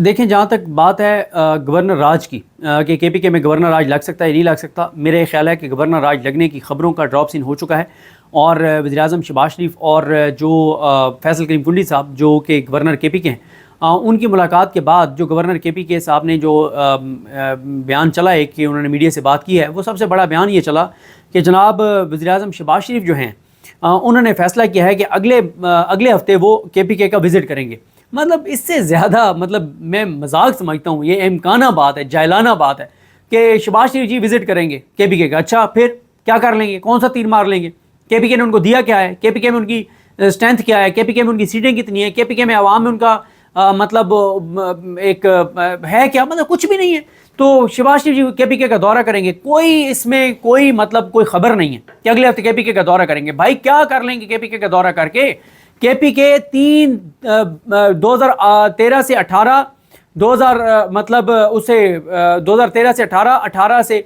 دیکھیں جہاں تک بات ہے گورنر راج کی کہ کے پی کے میں گورنر راج لگ سکتا ہے نہیں لگ سکتا، میرے خیال ہے کہ گورنر راج لگنے کی خبروں کا ڈراپ سین ہو چکا ہے، اور وزیر اعظم شہباز شریف اور جو فیصل کریم کنڈی صاحب جو کہ گورنر کے پی کے ہیں، ان کی ملاقات کے بعد جو گورنر کے پی کے صاحب نے جو بیان چلا ہے کہ انہوں نے میڈیا سے بات کی ہے، وہ سب سے بڑا بیان یہ چلا کہ جناب وزیر اعظم شہباز شریف جو ہیں انہوں نے فیصلہ کیا ہے کہ اگلے ہفتے وہ کے پی کے کا وزٹ کریں گے۔ مطلب اس سے زیادہ میں مذاق سمجھتا ہوں، یہ امکانہ بات ہے، جاہلانہ بات ہے کہ شہباز شریف جی وزٹ کریں گے کے پی کے کا۔ اچھا پھر کیا کر لیں گے؟ کون سا تیر مار لیں گے؟ کے پی کے نے ان کو دیا کیا ہے؟ کے پی کے میں ان کی اسٹرینتھ کیا ہے؟ کے پی کے میں ان کی سیٹیں کتنی ہیں؟ کے پی کے میں عوام میں ان کا مطلب ایک ہے کیا؟ مطلب کچھ بھی نہیں ہے۔ تو شہباز شریف جی کے پی کے کا دورہ کریں گے، کوئی اس میں کوئی خبر نہیں ہے کہ اگلے ہفتے کے پی کے کا دورہ کریں گے۔ بھائی کیا کر لیں گے کے پی کے کا دورہ کر کے؟ کے پی کے 2013 سے 18 2013 سے 18 سے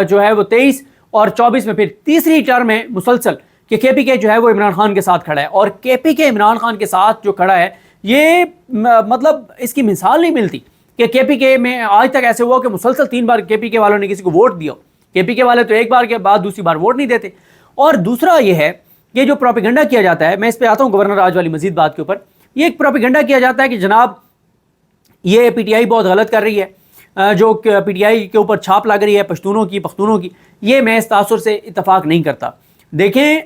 جو ہے وہ 23 اور 24 میں پھر تیسری ٹرم ہے مسلسل کہ کے پی کے جو ہے وہ عمران خان کے ساتھ کھڑا ہے، اور کے پی کے عمران خان کے ساتھ جو کھڑا ہے یہ مطلب اس کی مثال نہیں ملتی کہ کے پی کے میں آج تک ایسے ہوا کہ مسلسل 3 بار کے پی کے والوں نے کسی کو ووٹ دیا۔ کے پی کے والے تو ایک بار کے بعد دوسری بار ووٹ نہیں دیتے۔ اور دوسرا یہ ہے کہ جو پروپیگنڈا کیا جاتا ہے، میں اس پہ آتا ہوں گورنر راج والی مزید بات کے اوپر، یہ ایک پروپیگنڈا کیا جاتا ہے کہ جناب یہ پی ٹی آئی بہت غلط کر رہی ہے، جو پی ٹی آئی کے اوپر چھاپ لگ رہی ہے پشتونوں کی۔ یہ میں اس تاثر سے اتفاق نہیں کرتا۔ دیکھیں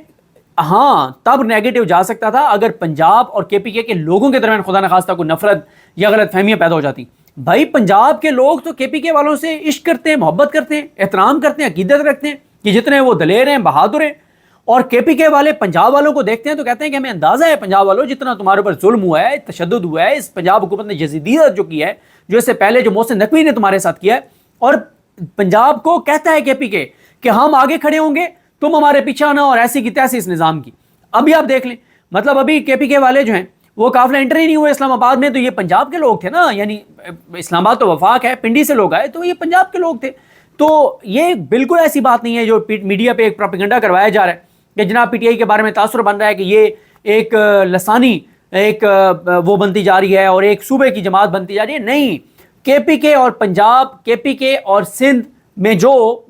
ہاں تب نیگیٹو جا سکتا تھا اگر پنجاب اور کے پی کے لوگوں کے درمیان خدا نخواستہ کوئی نفرت یا غلط فہمیاں پیدا ہو جاتی۔ بھائی پنجاب کے لوگ تو کے پی کے والوں سے عشق کرتے ہیں، محبت کرتے ہیں، احترام کرتے ہیں، عقیدت رکھتے ہیں کہ جتنے وہ دلیر ہیں، بہادر ہیں، اور کے پی کے والے پنجاب والوں کو دیکھتے ہیں تو کہتے ہیں کہ ہمیں اندازہ ہے پنجاب والوں جتنا تمہارے اوپر ظلم ہوا ہے، تشدد ہوا ہے، اس پنجاب حکومت نے یزیدیت جو کی ہے، جو اس سے پہلے جو محسن نقوی نے تمہارے ساتھ کیا ہے، اور پنجاب کو کہتا ہے کے پی کے کہ ہم آگے کھڑے ہوں گے، تم ہمارے پیچھے آنا، اور ایسی کی تیسی اس نظام کی۔ ابھی آپ دیکھ لیں، مطلب ابھی کے پی کے والے جو ہیں وہ قافلہ انٹر ہی نہیں ہوئے اسلام آباد میں، تو یہ پنجاب کے لوگ تھے نا، یعنی اسلام آباد تو وفاق ہے، پنڈی سے لوگ آئے تو یہ پنجاب کے لوگ تھے۔ تو یہ بالکل ایسی بات نہیں ہے جو میڈیا پہ ایک پروپیگنڈا کروایا جا رہا ہے کہ جناب پی ٹی آئی کے بارے میں تاثر بن رہا ہے کہ یہ ایک لسانی ایک وہ بنتی جا رہی ہے اور ایک صوبے کی جماعت بنتی جا رہی ہے۔ نہیں، کے پی کے اور پنجاب، کے پی کے اور سندھ میں جو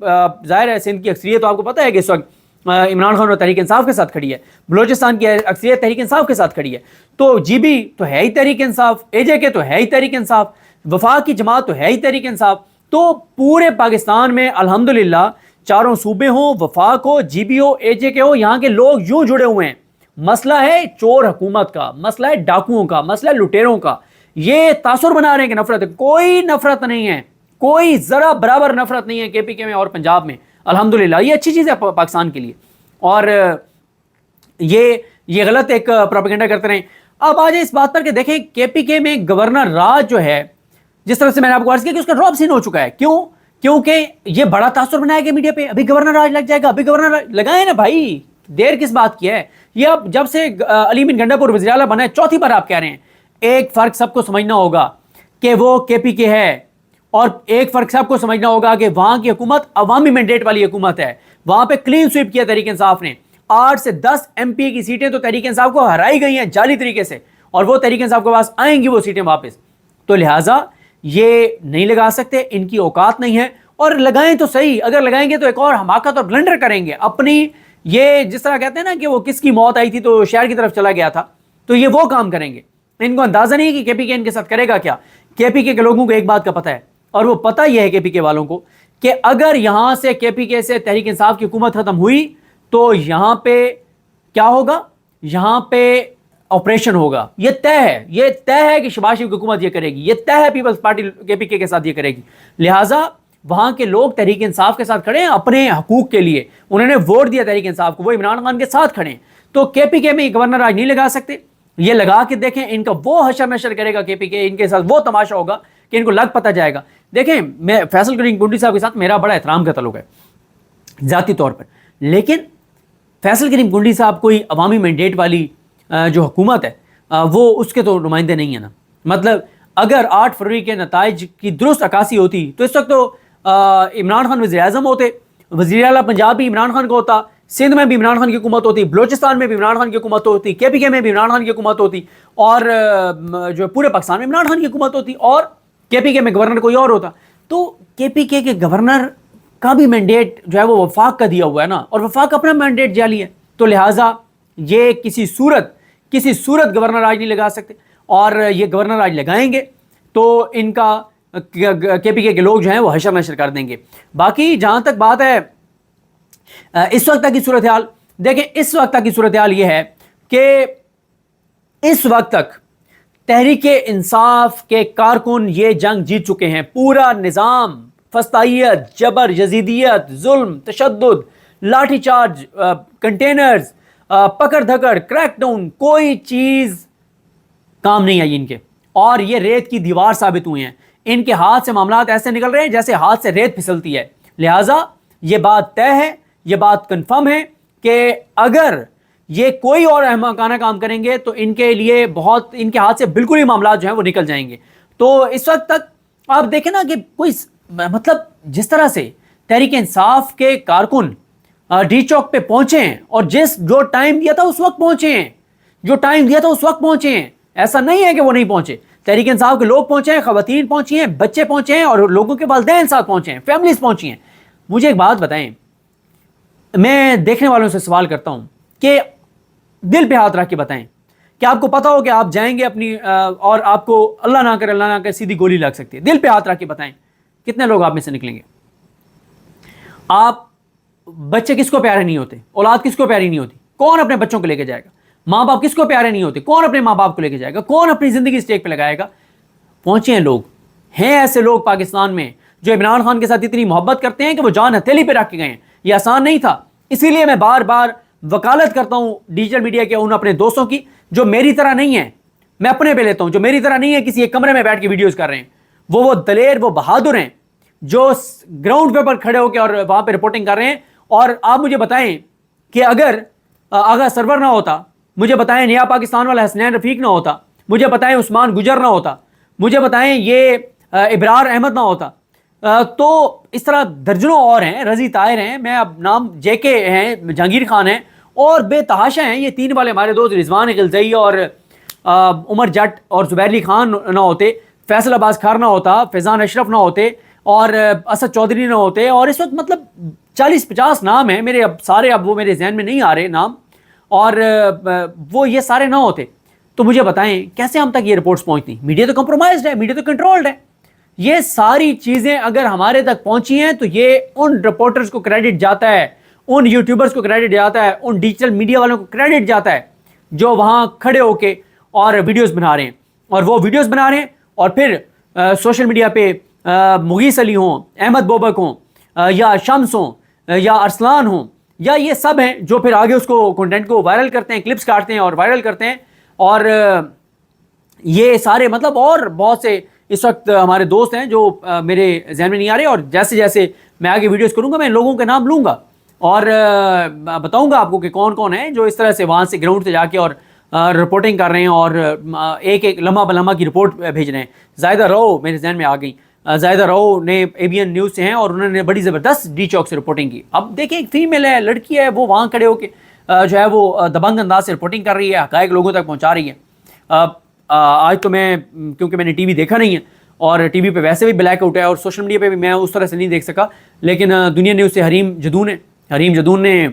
ظاہر ہے سندھ کی اکثریت تو آپ کو پتہ ہے کہ اس وقت عمران خان اور تحریک انصاف کے ساتھ کھڑی ہے، بلوچستان کی اکثریت تحریک انصاف کے ساتھ کھڑی ہے، تو جی بی تو ہے ہی تحریک انصاف، اے جے کے تو ہے ہی تحریک انصاف، وفاق کی جماعت تو ہے ہی تحریک انصاف۔ تو پورے پاکستان میں الحمدللہ چاروں صوبے ہوں، وفاق ہو، جی بی ہو، اے جے کے ہو، یہاں کے لوگ یوں جڑے ہوئے ہیں۔ مسئلہ ہے چور حکومت کا، مسئلہ ہے ڈاکوؤں کا، مسئلہ ہے لٹیروں کا۔ یہ تاثر بنا رہے ہیں کہ نفرت ہے، کوئی نفرت نہیں ہے، کوئی ذرا برابر نفرت نہیں ہے کے پی کے میں اور پنجاب میں، الحمدللہ۔ یہ اچھی چیز ہے پاکستان کے لیے، اور یہ غلط ایک پروپیگنڈا کرتے رہیں۔ اب آج اس بات پر کہ دیکھیں کے پی کے میں گورنر راج جو ہے، جس طرح سے میں نے آپ کو عرض کیا کہ اس کا ڈراپ سین ہو چکا ہے۔ کیونکہ یہ بڑا تاثر بنایا گیا میڈیا پہ، ابھی گورنر راج لگ جائے گا، ابھی گورنر راج لگائیں نا بھائی، دیر کس بات کی ہے؟ یہ اب جب سے علی بن گنڈا پور وزیر اعلیٰ بنا ہے، چوتھی بار آپ کہہ رہے ہیں۔ ایک فرق سب کو سمجھنا ہوگا کہ وہ کے پی کے ہے، اور ایک فرق سب کو سمجھنا ہوگا کہ وہاں کی حکومت عوامی مینڈیٹ والی حکومت ہے، وہاں پہ کلین سویپ کیا تحریک انصاف نے، 8 سے 10 ایم پی کی سیٹیں تو تحریک انصاف کو ہرائی گئی ہیں جعلی طریقے سے، اور وہ تحریک انصاف کے پاس آئیں گی وہ سیٹیں واپس۔ تو لہٰذا یہ نہیں لگا سکتے، ان کی اوقات نہیں ہے، اور لگائیں تو صحیح، اگر لگائیں گے تو ایک اور حماقت اور بلنڈر کریں گے اپنی، یہ جس طرح کہتے ہیں نا کہ وہ کس کی موت آئی تھی تو شہر کی طرف چلا گیا تھا، تو یہ وہ کام کریں گے۔ ان کو اندازہ نہیں کہ کے پی کے ان کے ساتھ کرے گا کیا۔ کے پی کے لوگوں کو ایک بات کا پتہ ہے، اور وہ پتہ یہ ہے کے پی کے والوں کو کہ اگر یہاں سے کے پی کے سے تحریک انصاف کی حکومت ختم ہوئی تو یہاں پہ کیا ہوگا؟ یہاں پہ آپریشن ہوگا، یہ طے ہے کہ شہباز شریف کی حکومت یہ کرے گی، یہ طے ہے پیپلز پارٹی کے پی کے ساتھ یہ کرے گی۔ لہٰذا وہاں کے لوگ تحریک انصاف کے ساتھ کھڑے ہیں اپنے حقوق کے لیے، انہوں نے ووٹ دیا تحریک انصاف کو، وہ عمران خان کے ساتھ کھڑے ہیں۔ تو کے پی کے میں گورنر راج نہیں لگا سکتے، یہ لگا کے دیکھیں ان کا وہ حشر نشر کرے گا کے پی کے، ان کے ساتھ وہ تماشا ہوگا کہ ان کو لگ پتہ جائے گا۔ دیکھیں میں فیصل کریم کنڈی صاحب کے ساتھ میرا بڑا احترام کا تعلق ہے ذاتی طور پر، لیکن فیصل کریم کنڈی صاحب کوئی عوامی مینڈیٹ والی جو حکومت ہے وہ اس کے تو نمائندے نہیں ہیں نا۔ مطلب اگر 8 فروری کے نتائج کی درست عکاسی ہوتی تو اس وقت تو عمران خان وزیر اعظم ہوتے، وزیر اعلیٰ پنجاب بھی عمران خان کو ہوتا، سندھ میں بھی عمران خان کی حکومت ہوتی, بلوچستان میں بھی عمران خان کی حکومت ہوتی, KPK میں بھی عمران خان کی حکومت ہوتی, اور جو پورے پاکستان میں عمران خان کی حکومت ہوتی, اور KPK میں گورنر کوئی اور ہوتا. تو KPK کے گورنر کا بھی مینڈیٹ جو ہے وہ وفاق کا دیا ہوا ہے نا, اور وفاق اپنا مینڈیٹ جعلی ہے. تو لہٰذا یہ کسی صورت گورنر آج نہیں لگا سکتے, اور یہ گورنر آج لگائیں گے تو ان کا KPK کے لوگ جو ہیں وہ حشر نشر کر دیں گے. باقی جہاں تک بات ہے اس وقت تک کی صورتحال, دیکھیں اس وقت تک کی صورتحال یہ ہے کہ اس وقت تک تحریک انصاف کے کارکن یہ جنگ جیت چکے ہیں. پورا نظام, فسطائیت, جبر, یزیدیت, ظلم, تشدد, لاٹھی چارج, کنٹینرز, پکڑ دھکڑ, کریک ڈاؤن, کوئی چیز کام نہیں آئی ان کے, اور یہ ریت کی دیوار ثابت ہوئے ہیں. ان کے ہاتھ سے معاملات ایسے نکل رہے ہیں جیسے ہاتھ سے ریت پھسلتی ہے. لہٰذا یہ بات طے ہے, یہ بات کنفرم ہے کہ اگر یہ کوئی اور احمقانہ کام کریں گے تو ان کے لیے بہت, ان کے ہاتھ سے بالکل ہی معاملات جو ہیں وہ نکل جائیں گے. تو اس وقت تک آپ دیکھیں نا کہ کوئی مطلب جس طرح سے تحریک انصاف کے کارکن ڈی چوک پہ پہنچے ہیں, اور جو ٹائم دیا تھا اس وقت پہنچے ہیں, ایسا نہیں ہے کہ وہ نہیں پہنچے. تحریک انصاف کے لوگ پہنچے ہیں, خواتین پہنچی ہیں, بچے پہنچے ہیں, اور لوگوں کے والدین ساتھ پہنچے ہیں, فیملیز پہنچی ہیں. مجھے ایک بات بتائیں, میں دیکھنے والوں سے سوال کرتا ہوں کہ دل پہ ہاتھ رکھ کے بتائیں کہ آپ کو پتا ہو کہ آپ جائیں گے اپنی اور آپ کو اللہ نہ کرے سیدھی گولی لگ سکتی ہے. دل پہ ہاتھ رکھ کے بتائیں کتنے لوگ آپ میں سے نکلیں گے؟ آپ بچے کس کو پیارے نہیں ہوتے؟ اولاد کس کو پیاری نہیں ہوتی؟ کون اپنے بچوں کو لے کے جائے گا؟ ماں باپ کس کو پیارے نہیں ہوتے؟ کون اپنے ماں باپ کو لے کے جائے گا؟ کون اپنی زندگی اسٹیک پہ لگائے گا؟ پہنچے ہیں لوگ, ہیں ایسے لوگ پاکستان میں جو عمران خان کے ساتھ اتنی محبت کرتے ہیں کہ وہ جان ہتھیلی پہ رکھ کے گئے ہیں. یہ آسان نہیں تھا, اسی لیے میں بار بار وکالت کرتا ہوں ڈیجیٹل میڈیا کے ان اپنے دوستوں کی جو میری طرح نہیں ہیں. میں اپنے پہ لیتا ہوں, جو میری طرح نہیں ہے کسی ایک کمرے میں بیٹھ کے ویڈیوز کر رہے ہیں. وہ دلیر, وہ بہادر ہیں جو گراؤنڈ پہ پر کھڑے ہو کے اور وہاں پہ رپورٹنگ کر رہے ہیں. اور آپ مجھے بتائیں کہ اگر آغا سرور نہ ہوتا, مجھے بتائیں نیا پاکستان والا حسنین رفیق نہ ہوتا, مجھے بتائیں عثمان گجر نہ ہوتا, مجھے بتائیں یہ ابرار احمد نہ ہوتا, تو اس طرح درجنوں اور ہیں, رضی طاہر ہیں, میں اب نام JK ہیں, جہانگیر خان ہیں, اور بے تحاشا ہیں. یہ تین والے ہمارے دوست رضوان غلزئی اور عمر جٹ اور زبیر علی خان نہ ہوتے, فیصل عباس خار نہ ہوتا, فیضان اشرف نہ ہوتے, اور اسد چودھری نہ ہوتے, اور اس وقت مطلب 40-50 نام ہیں میرے, اب سارے اب وہ میرے ذہن میں نہیں آ رہے نام, اور وہ یہ سارے نہ ہوتے. تو مجھے بتائیں کیسے ہم تک یہ رپورٹس پہنچتی؟ میڈیا تو کمپرومائزڈ ہے, میڈیا تو کنٹرولڈ ہے. یہ ساری چیزیں اگر ہمارے تک پہنچی ہیں تو یہ ان رپورٹرز کو کریڈٹ جاتا ہے, ان یوٹیوبرز کو کریڈٹ جاتا ہے, ان ڈیجیٹل میڈیا والوں کو کریڈٹ جاتا ہے جو وہاں کھڑے ہو کے اور ویڈیوز بنا رہے ہیں. اور وہ ویڈیوز بنا رہے ہیں اور پھر سوشل میڈیا پہ مغیث علی ہوں, احمد بوبک ہوں, یا شمس ہوں, یا ارسلان ہوں, یا یہ سب ہیں جو پھر آگے اس کو کنٹینٹ کو وائرل کرتے ہیں, کلپس کاٹتے ہیں اور وائرل کرتے ہیں. اور یہ سارے مطلب اور بہت سے اس وقت ہمارے دوست ہیں جو میرے ذہن میں نہیں آ رہے, اور جیسے جیسے میں آگے ویڈیوز کروں گا میں لوگوں کے نام لوں گا اور بتاؤں گا آپ کو کہ کون کون ہیں جو اس طرح سے وہاں سے گراؤنڈ سے جا کے اور رپورٹنگ کر رہے ہیں اور ایک ایک لمحہ بلمحہ کی رپورٹ بھیج رہے ہیں. زاہدہ رؤ میرے ذہن میں آ گئی. زاہدہ رؤ نے ABN نیوز سے ہیں اور انہوں نے بڑی زبردست ڈی چوک سے رپورٹنگ کی. اب دیکھیں ایک فیمیل ہے, لڑکی ہے, وہ وہاں کھڑے ہو کے جو ہے وہ دبنگ انداز سے رپورٹنگ کر رہی ہے, حقائق لوگوں تک پہنچا رہی ہے. آج تو میں کیونکہ میں نے ٹی وی دیکھا نہیں ہے اور ٹی وی پہ ویسے بھی بلیک آؤٹ ہے اور سوشل میڈیا پہ بھی میں اس طرح سے نہیں دیکھ سکا, لیکن دنیا نیوز سے حریم جدون نے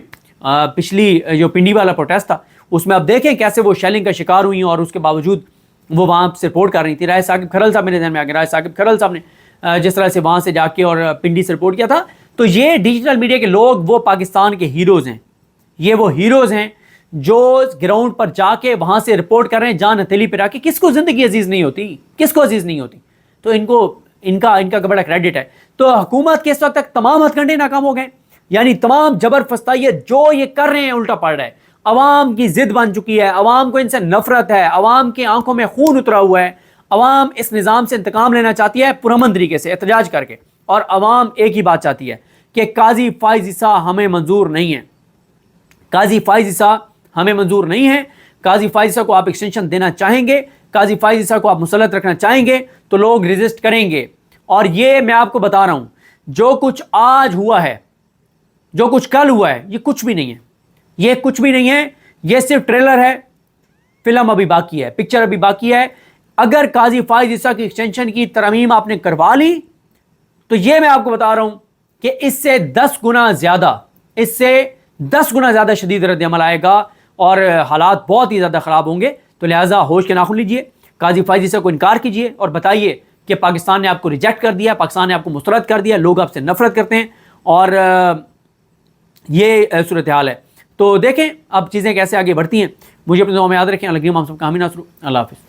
پچھلی جو پنڈی والا پروٹیسٹ تھا اس میں اب دیکھیں کیسے وہ شیلنگ کا شکار ہوئی ہیں اور اس کے باوجود وہ وہاں سے رپورٹ کر رہی تھی. رائے ثاقب کھرل صاحب میرے ذہن میں آ گئے, رائے ثاقب کھرل صاحب نے جس طرح سے وہاں سے جا کے اور پنڈی سے رپورٹ کیا تھا. تو یہ ڈیجیٹل میڈیا کے لوگ وہ پاکستان کے ہیروز ہیں, یہ وہ ہیروز ہیں جو گراؤنڈ پر جا کے وہاں سے رپورٹ کر رہے ہیں جان ہتھیلی پہ رکھ کے. کس کو زندگی عزیز نہیں ہوتی, کس کو عزیز نہیں ہوتی؟ تو ان کا بڑا کریڈٹ ہے. تو حکومت کے اس وقت تک تمام ہتھ کنڈے ناکام ہو گئے, یعنی تمام جبر فسطائیت جو یہ کر رہے ہیں الٹا پڑ رہا ہے. عوام کی ضد بن چکی ہے, عوام کو ان سے نفرت ہے, عوام کی آنکھوں میں خون اترا ہوا ہے, عوام اس نظام سے انتقام لینا چاہتی ہے پرامن طریقے سے احتجاج کر کے. اور عوام ایک ہی بات چاہتی ہے کہ قاضی فائز عیسیٰ ہمیں منظور نہیں ہے, قاضی فائز عیسیٰ ہمیں منظور نہیں ہے. قاضی فائز عیسیٰ کو آپ ایکسٹینشن دینا چاہیں گے, قاضی فائز عیسیٰ کو آپ مسلط رکھنا چاہیں گے تو لوگ ریزسٹ کریں گے. اور یہ میں آپ کو بتا رہا ہوں جو کچھ آج ہوا ہے جو کچھ کل ہوا ہے یہ کچھ بھی نہیں ہے، یہ کچھ بھی نہیں ہے، یہ صرف ٹریلر ہے، فلم ابھی باقی ہے، پکچر ابھی باقی ہے۔ اگر قاضی فائز عیسیٰ کی ایکسٹینشن کی ترمیم آپ نے کروا لی تو یہ میں آپ کو بتا رہا ہوں کہ اس سے 10 گنا زیادہ شدید رد عمل آئے گا اور حالات بہت ہی زیادہ خراب ہوں گے۔ تو لہٰذا ہوش کے ناخن لیجئے، قاضی فائز عیسیٰ کو انکار کیجئے اور بتائیے کہ پاکستان نے آپ کو ریجیکٹ کر دیا، پاکستان نے آپ کو مسترد کر دیا، لوگ آپ سے نفرت کرتے ہیں اور یہ صورتحال ہے۔ تو دیکھیں اب چیزیں کیسے آگے بڑھتی ہیں۔ مجھے اپنے دعاؤں میں یاد رکھیں۔ اللہ ہم سب کا حامی ناصر۔ اللہ حافظ۔